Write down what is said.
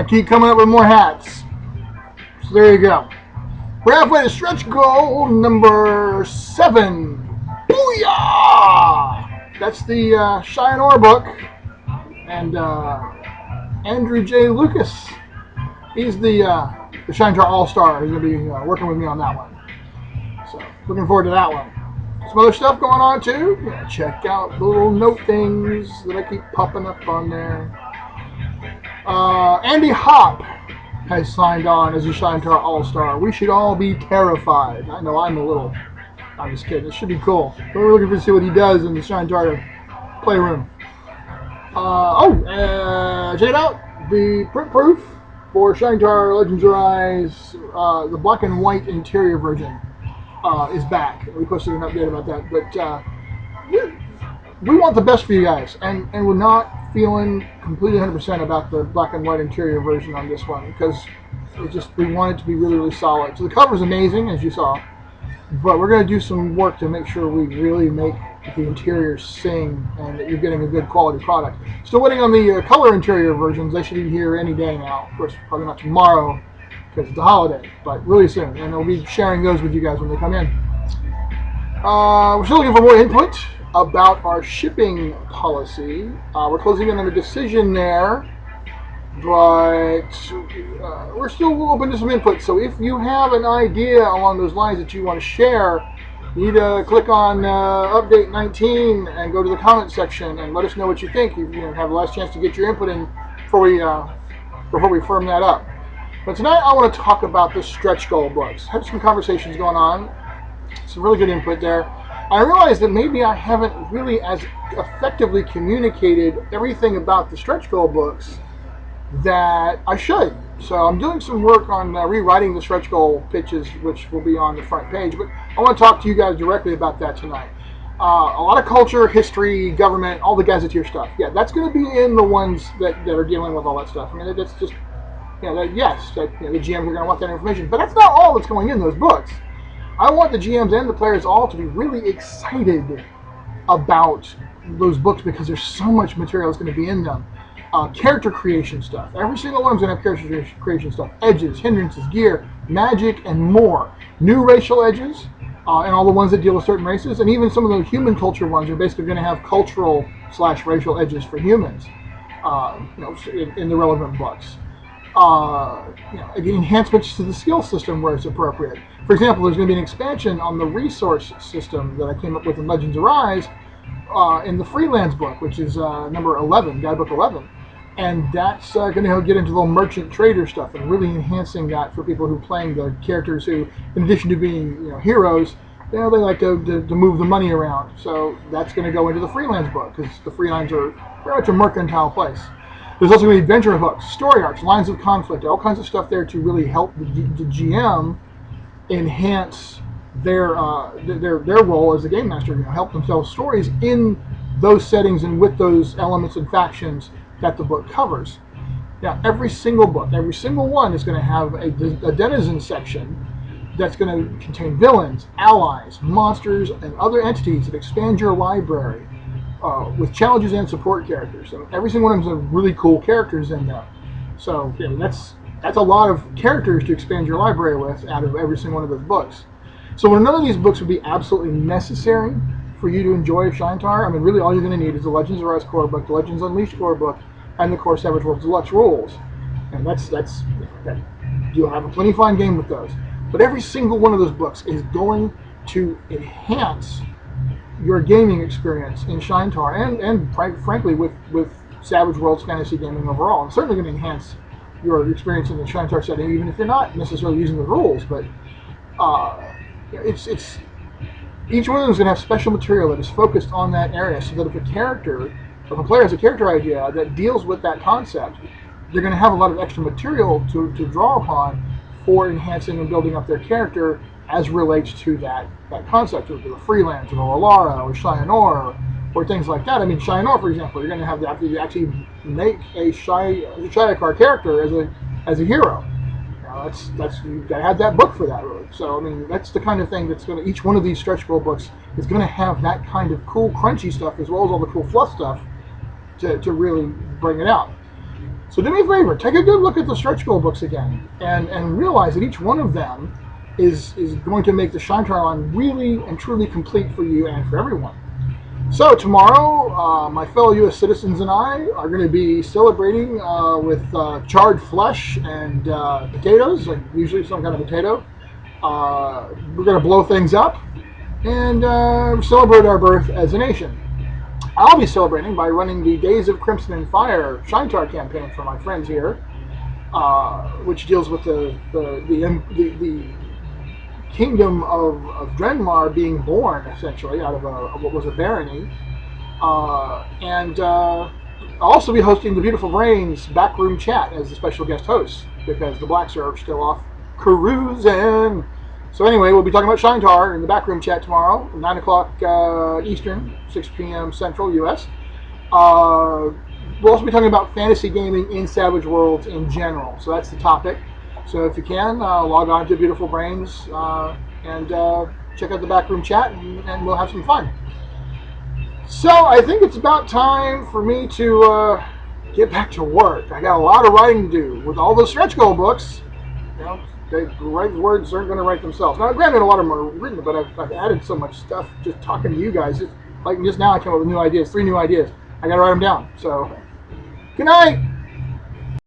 I keep coming up with more hats. So there you go. We're halfway to stretch goal number 7. Booyah! That's the Cheyenne book. And Andrew J. Lucas, he's the Cheyenne All-Star. He's going to be working with me on that one. So looking forward to that one. Some other stuff going on too. Yeah, check out the little note things that I keep popping up on there. Andy Hopp has signed on as a Cheyenne All-Star. We should all be terrified. I know I'm a little. I'm just kidding. It should be cool. We're looking to see what he does in the Cheyenne playroom. Check it out. The print proof for Cheyenne Legends Arise, the black and white interior version, is back. We posted an update about that. But we want the best for you guys, and we're not feeling completely 100% about the black and white interior version on this one because we want it to be really, really solid. So the cover is amazing, as you saw, but we're going to do some work to make sure we really make the interior sing and that you're getting a good quality product. Still waiting on the color interior versions. They should be here any day now. Of course, probably not tomorrow because it's a holiday, but really soon. And I'll be sharing those with you guys when they come in. We're still looking for more input about our shipping policy. We're closing in on a decision there, but we're still open to some input. So if you have an idea along those lines that you want to share, you need to click on update 19 and go to the comment section and let us know what you think. You have the last chance to get your input in before we firm that up. But tonight I want to talk about the stretch goal books. Had some conversations going on, some really good input there. I realized that maybe I haven't really as effectively communicated everything about the stretch goal books that I should. So I'm doing some work on rewriting the stretch goal pitches, which will be on the front page. But I want to talk to you guys directly about that tonight. A lot of culture, history, government, all the gazetteer stuff. Yeah, that's going to be in the ones that are dealing with all that stuff. I mean, that's just, the GMs are going to want that information. But that's not all that's going in those books. I want the GMs and the players all to be really excited about those books because there's so much material that's going to be in them. Character creation stuff. Every single one is going to have character creation stuff. Edges, hindrances, gear, magic, and more. New racial edges, and all the ones that deal with certain races, and even some of the human culture ones are basically going to have cultural/racial edges for humans, in the relevant books. Enhancements to the skill system where it's appropriate. For example, there's going to be an expansion on the resource system that I came up with in Legends Arise in the freelance book, which is number 11, guidebook 11. And that's going to get into the little merchant trader stuff and really enhancing that for people who are playing the characters who, in addition to being heroes, they like to move the money around. So that's going to go into the freelance book because the freelance are very much a mercantile place. There's also going to be adventure hooks, story arcs, lines of conflict, all kinds of stuff there to really help the GM enhance their role as a game master, help them tell stories in those settings and with those elements and factions that the book covers. Now, every single book, every single one is going to have a denizen section that's going to contain villains, allies, monsters, and other entities that expand your library with challenges and support characters. And every single one of them has really cool characters in there. So that's a lot of characters to expand your library with out of every single one of those books. So none of these books would be absolutely necessary for you to enjoy Cheyenne. I mean, really all you're going to need is the Legends Arise core book, the Legends Unleashed core book, and the core Savage Worlds Deluxe rules. And that's you'll have a plenty fine game with those. But every single one of those books is going to enhance your gaming experience in Cheyenne and frankly with Savage Worlds fantasy gaming overall. It's certainly going to enhance your experience in the Cheyenne setting, even if you're not necessarily using the rules. But it's each one of them is going to have special material that is focused on that area, so that if a player has a character idea that deals with that concept, they're going to have a lot of extra material to draw upon for enhancing and building up their character as relates to that concept, or the freelance, or Alara, or Cheyenne, or things like that. I mean, Cheyenne, for example, you're going to have to actually make a Cheyenne character as a hero. You got to have that book for that, really. So, I mean, that's the kind of thing that's going to, each one of these stretch goal books is going to have that kind of cool, crunchy stuff, as well as all the cool fluff stuff to really bring it out. So do me a favor, take a good look at the stretch goal books again, and realize that each one of them is going to make the Shine-Tar line really and truly complete for you and for everyone. So tomorrow, my fellow U.S. citizens and I are going to be celebrating with charred flesh and potatoes, like usually some kind of potato. We're going to blow things up and celebrate our birth as a nation. I'll be celebrating by running the Days of Crimson and Fire Shine-Tar campaign for my friends here, which deals with the kingdom of Drenmar being born, essentially, out of what was a barony. I'll also be hosting the Beautiful Brains backroom chat as a special guest host, because the Blacks are still off cruising. So anyway, we'll be talking about Shine-Tar in the backroom chat tomorrow, 9 o'clock Eastern, 6 p.m. Central, U.S. We'll also be talking about fantasy gaming in Savage Worlds in general. So that's the topic. So if you can, log on to Beautiful Brains and check out the backroom chat, and we'll have some fun. So I think it's about time for me to get back to work. I got a lot of writing to do. With all those stretch goal books, you know, the right words aren't going to write themselves. Now, granted, a lot of them are written, but I've added so much stuff just talking to you guys. Like just now, I came up with new ideas, 3 new ideas. I got to write them down. So, good night.